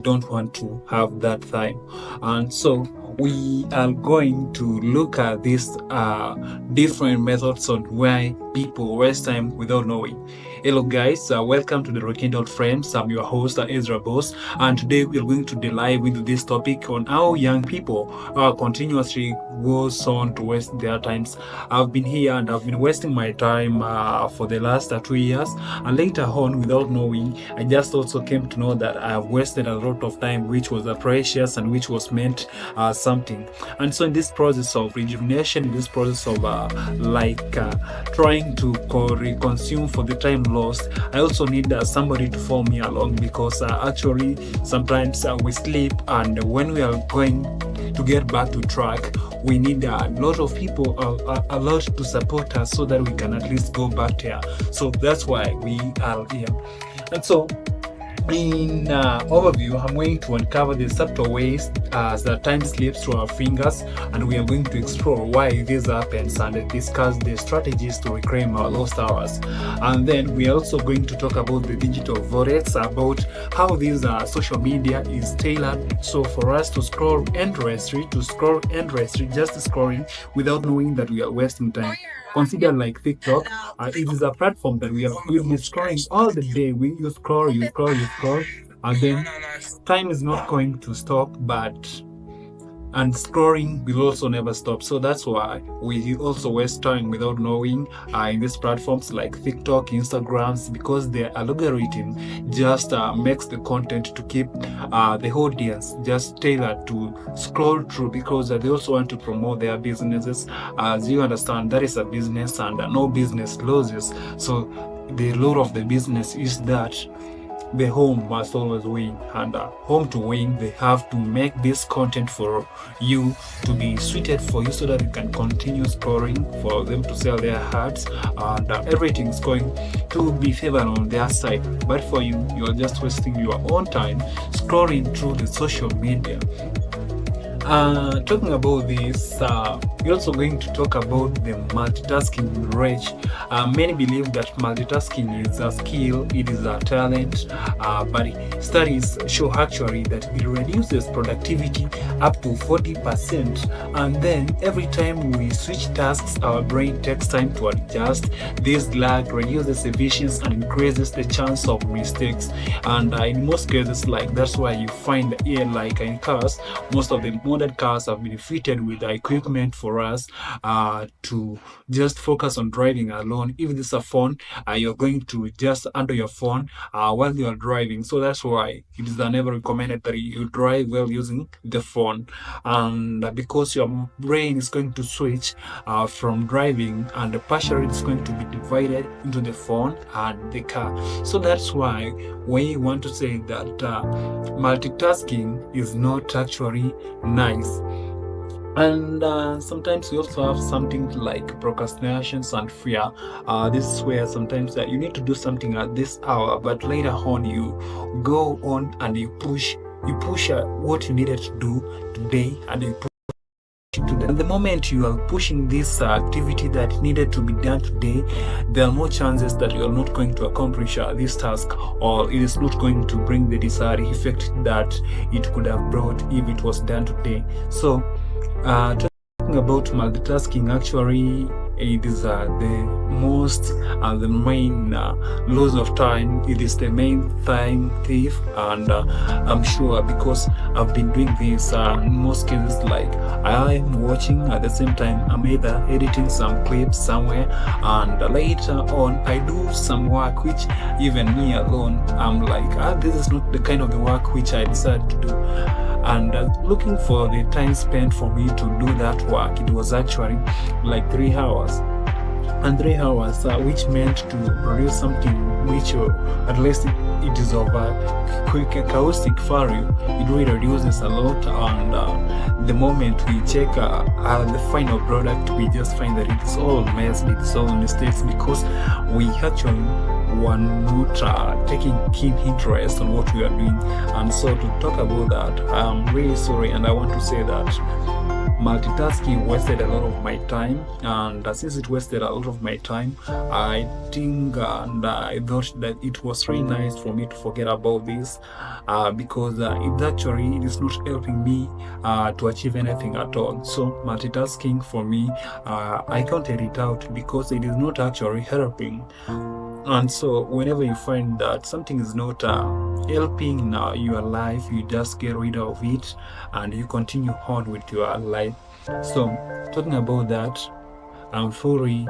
don't want to have that time. And so we are going to look at these different methods on why people waste time without knowing. Hello guys, welcome to the Rekindled Frames. I'm your host Ezra Boss, and today we're going to dive into this topic on how young people continuously goes on to waste their times. I've been here and I've been wasting my time for the last 2 years, and later on, without knowing, I just also came to know that I have wasted a lot of time which was precious and which was meant something. And so in this process of rejuvenation, in this process of trying to reconsume for the time lost, I also need somebody to follow me along, because actually sometimes we sleep, and when we are going to get back to track, we need a lot of people, a lot to support us, so that we can at least go back there. So that's why we are here. And so in overview, I'm going to uncover the subtle ways as the time slips through our fingers, and we are going to explore why this happens and discuss the strategies to reclaim our lost hours. And then we are also going to talk about the digital vortex, about how this social media is tailored so for us to scroll endlessly, just scrolling without knowing that we are wasting time. Consider like TikTok. It is a platform that we'll be scrolling all the day. You scroll, and then time is not going to stop, and scrolling will also never stop. So that's why we also waste time without knowing in these platforms like TikTok, Instagrams, because their algorithm just makes the content to keep the audience just tailored to scroll through, because they also want to promote their businesses. As you understand, that is a business, and no business loses. So the law of the business is that the home must always win, and home to win, they have to make this content for you to be suited for you, so that you can continue scrolling, for them to sell their ads, and everything's going to be favored on their side. But for you, you're just wasting your own time scrolling through the social media. Talking about this, we're also going to talk about the multitasking mirage. Many believe that multitasking is a skill, it is a talent, but studies show actually that it reduces productivity up to 40%. And then every time we switch tasks, our brain takes time to adjust. This lag reduces efficiency and increases the chance of mistakes. And in most cases, like that's why you find here, like in cars, most of the modern cars have been fitted with equipment for us to just focus on driving alone. If this is a phone, you're going to just handle your phone while you are driving. So that's why it is never recommended that you drive while using the phone, and because your brain is going to switch from driving, and partially it's going to be divided into the phone and the car. So that's why we want to say that multitasking is not actually nice. And sometimes we also have something like procrastinations and fear. This is where sometimes you need to do something at this hour, but later on you go on and you push what you needed to do today, and you push it to the moment you are pushing this activity that needed to be done today, there are more chances that you are not going to accomplish this task, or it is not going to bring the desired effect that it could have brought if it was done today. So talking about multitasking, actually it is the most and the main loss of time. It is the main time thief, and I'm sure, because I've been doing this in most cases, like I'm watching at the same time I'm either editing some clips somewhere, and later on I do some work which even me alone I'm like, this is not the kind of the work which I decided to do. And looking for the time spent for me to do that work, it was actually like 3 hours. And 3 hours, which meant to produce something which at least it is of a quick caustic value. It really reduces a lot, and the moment we check the final product, we just find that it's all mess, it's all mistakes, because we actually were not taking keen interest on what we are doing. And so to talk about that, I'm really sorry, and I want to say that multitasking wasted a lot of my time, and since it wasted a lot of my time, I think and I thought that it was really nice for me to forget about this, because it is not helping me to achieve anything at all. So multitasking for me, I counted it out because it is not actually helping. And so whenever you find that something is not helping in your life, you just get rid of it and you continue on with your life. So talking about that, I'm fully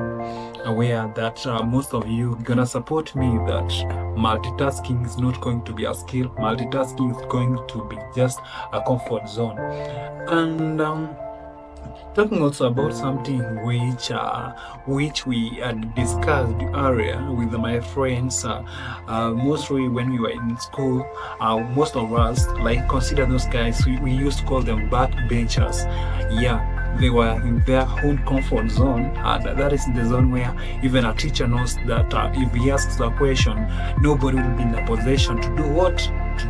aware that most of you are gonna support me that multitasking is not going to be a skill. Multitasking is going to be just a comfort zone. And talking also about something which we had discussed earlier with my friends, mostly when we were in school, most of us like consider those guys, we used to call them backbenchers. Yeah, they were in their own comfort zone, and that is the zone where even a teacher knows that if he asks a question, nobody will be in a position to do what?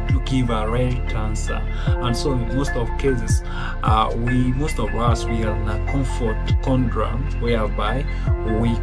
To give a right answer. And so in most of cases, most of us, we are in a comfort conundrum whereby we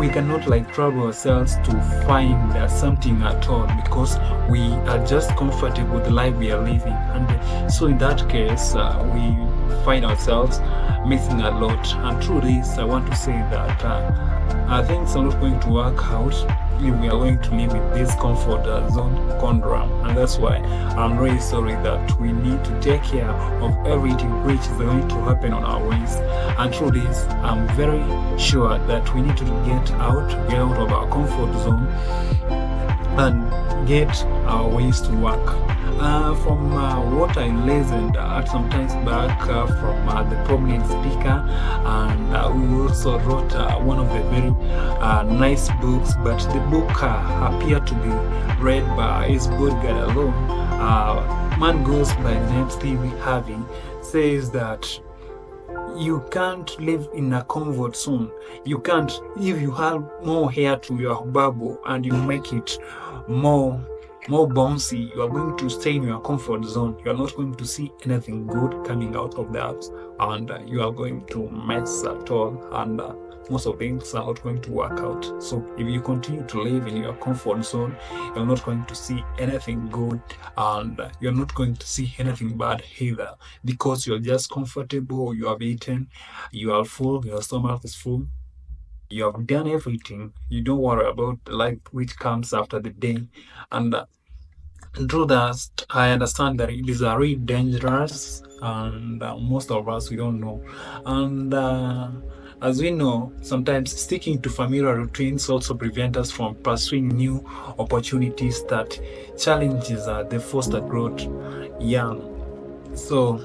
cannot like trouble ourselves to find something at all because we are just comfortable with the life we are living. And so in that case, we find ourselves missing a lot. And through this, I want to say that things are not going to work out if we are going to live in this comfort zone conundrum. And that's why I'm really sorry that we need to take care of everything which is going to happen on our ways. And through this, I'm very sure that we need to get out of our comfort zone and get our ways to work. From what I listened at some times back from the prominent speaker, and we also wrote one of the very nice books, but the book appeared to be read by his bodyguard alone. Man goes by the name Stealthy says that you can't live in a comfort zone. You can't, if you have more hair to your bubble and you make it more bouncy, you are going to stay in your comfort zone. You are not going to see anything good coming out of that, and you are going to mess at all, and most of things are not going to work out. So if you continue to live in your comfort zone, you're not going to see anything good, and you're not going to see anything bad either, because you're just comfortable. You have eaten, you are full, your stomach is full, you have done everything. You don't worry about the life which comes after the day. And through that, I understand that it is really dangerous, and most of us, we don't know. And as we know, sometimes sticking to familiar routines also prevent us from pursuing new opportunities that challenges the foster growth. Yeah. So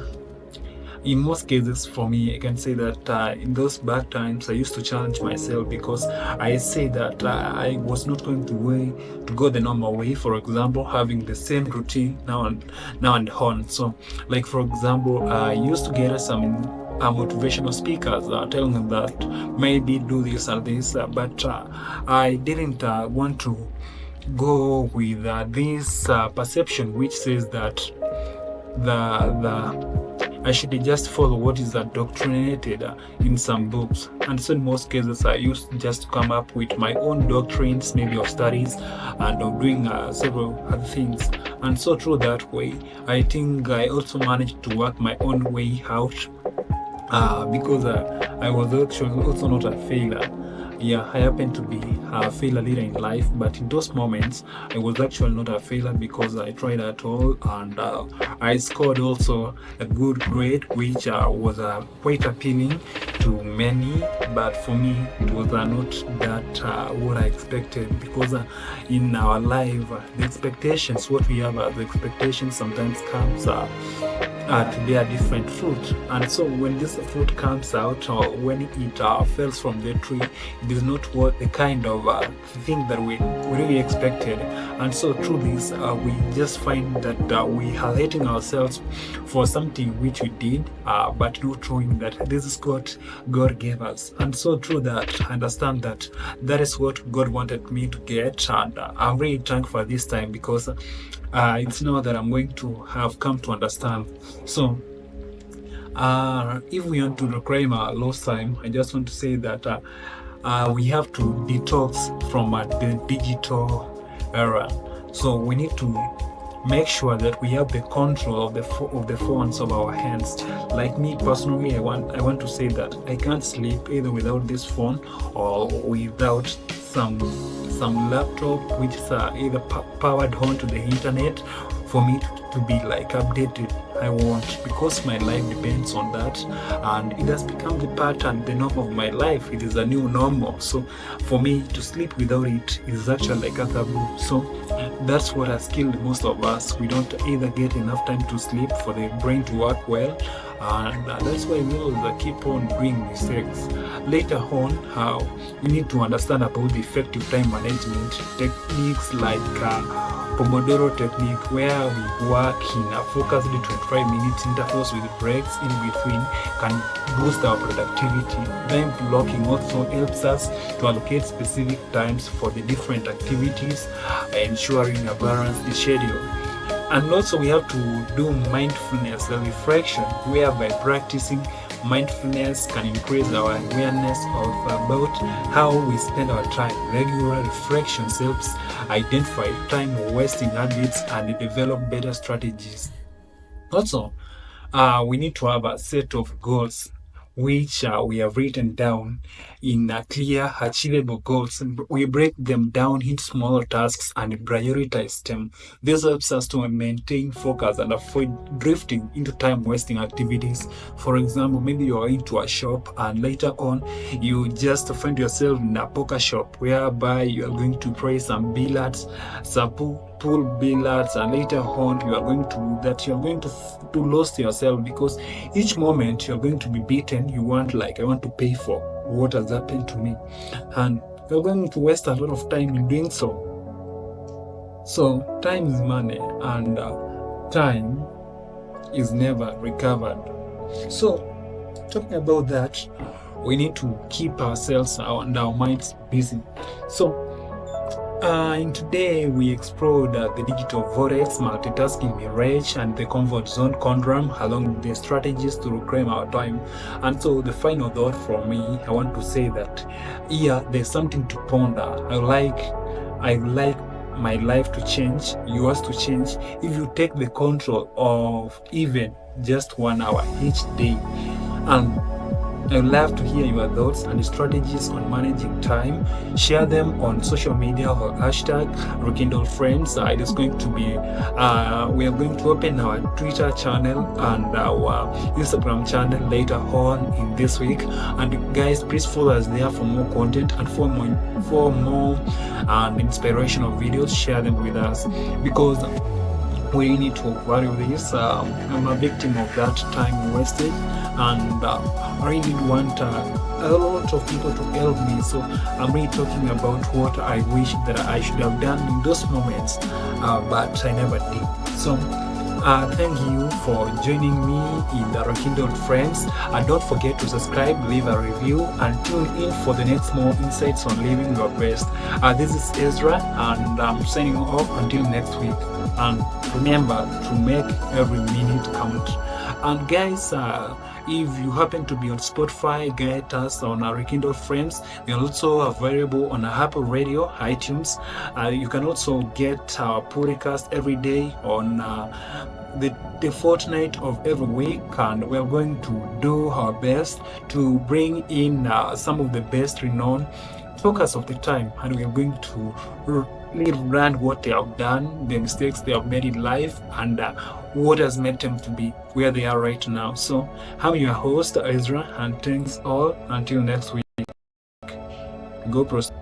in most cases, for me, I can say that in those bad times, I used to challenge myself because I say that I was not going to go the normal way. For example, having the same routine now and on. So, like for example, I used to get some motivational speakers telling them that maybe do this or this, but I didn't want to go with this perception which says that I should just follow what is indoctrinated in some books. And so in most cases, I used just to come up with my own doctrines, maybe of studies and of doing several other things. And so through that way, I think I also managed to work my own way out, because I was actually also not a failure. Yeah, I happened to be a failure later in life, but in those moments, I was actually not a failure because I tried at all, and I scored also a good grade, which was quite appealing to many, but for me, it was not that what I expected, because in our life, the expectations, what we have as expectations sometimes comes to bear different fruit. And so when this fruit comes out, or when it falls from the tree, it is not what the kind of thing that we really expected. And so through this, we just find that we are hating ourselves for something which we did, but not knowing that this is what God gave us. And so through that, I understand that that is what God wanted me to get, and I'm really thankful for this time, because it's now that I'm going to have come to understand. So If we want to reclaim our lost time, I just want to say that we have to detox from the digital era. So we need to make sure that we have the control of the phones of our hands. Like me personally, I want to say that I can't sleep either without this phone or without some laptop which is either powered on to the internet for me to be like updated. I want, because my life depends on that, and it has become the pattern, the norm of my life. It is a new normal. So for me to sleep without it is actually like a taboo. So that's what has killed most of us. We don't either get enough time to sleep for the brain to work well, and that's why we always keep on doing mistakes. Later on, we need to understand about the effective time management techniques like Pomodoro technique, where we work in a focused 25-minute intervals with breaks in between, can boost our productivity. Time blocking also helps us to allocate specific times for the different activities, ensuring a balanced schedule. And also we have to do mindfulness reflection, whereby practicing mindfulness can increase our awareness of about how we spend our time. Regular reflections helps identify time wasting habits and develop better strategies. Also, we need to have a set of goals which we have written down in clear, achievable goals. We break them down into smaller tasks and prioritize them. This helps us to maintain focus and avoid drifting into time-wasting activities. For example, maybe you are into a shop and later on you just find yourself in a poker shop whereby you are going to play some billiards, some pool billiards, and later on you are going to lose yourself, because each moment you are going to be beaten, you want like, I want to pay for what has happened to me, and you're going to waste a lot of time in doing so. So time is money, and time is never recovered. So talking about that, we need to keep ourselves and our minds busy. So in today we explored the Digital Vortex, Multitasking Mirage, and the Comfort Zone Conundrum, along with the strategies to reclaim our time. And so the final thought from me, I want to say that there's something to ponder. I like my life to change, yours to change, if you take the control of even just 1 hour each day. And I would love to hear your thoughts and strategies on managing time. Share them on social media or hashtag Rekindle Friends. It is going to be, we are going to open our Twitter channel and our Instagram channel later on in this week. And guys, please follow us there for more content and for more inspirational videos. Share them with us, because we need to value this. I'm a victim of that time wasted, and I really want a lot of people to help me. So I'm really talking about what I wish that I should have done in those moments, but I never did. So thank you for joining me in the Rekindle Friends. Don't forget to subscribe, leave a review, and tune in for the next more insights on living your best. This is Ezra, and I'm signing off until next week. And remember to make every minute count. And guys, if you happen to be on Spotify, get us on our Rekindle Friends. We are also available on Apple Radio, iTunes. You can also get our podcast every day on the fortnight of every week, and we're going to do our best to bring in some of the best renowned focus of the time, and we are going to learn what they have done, the mistakes they have made in life, and what has made them to be where they are right now. So I'm your host, Ezra, and thanks all. Until next week, go prosper.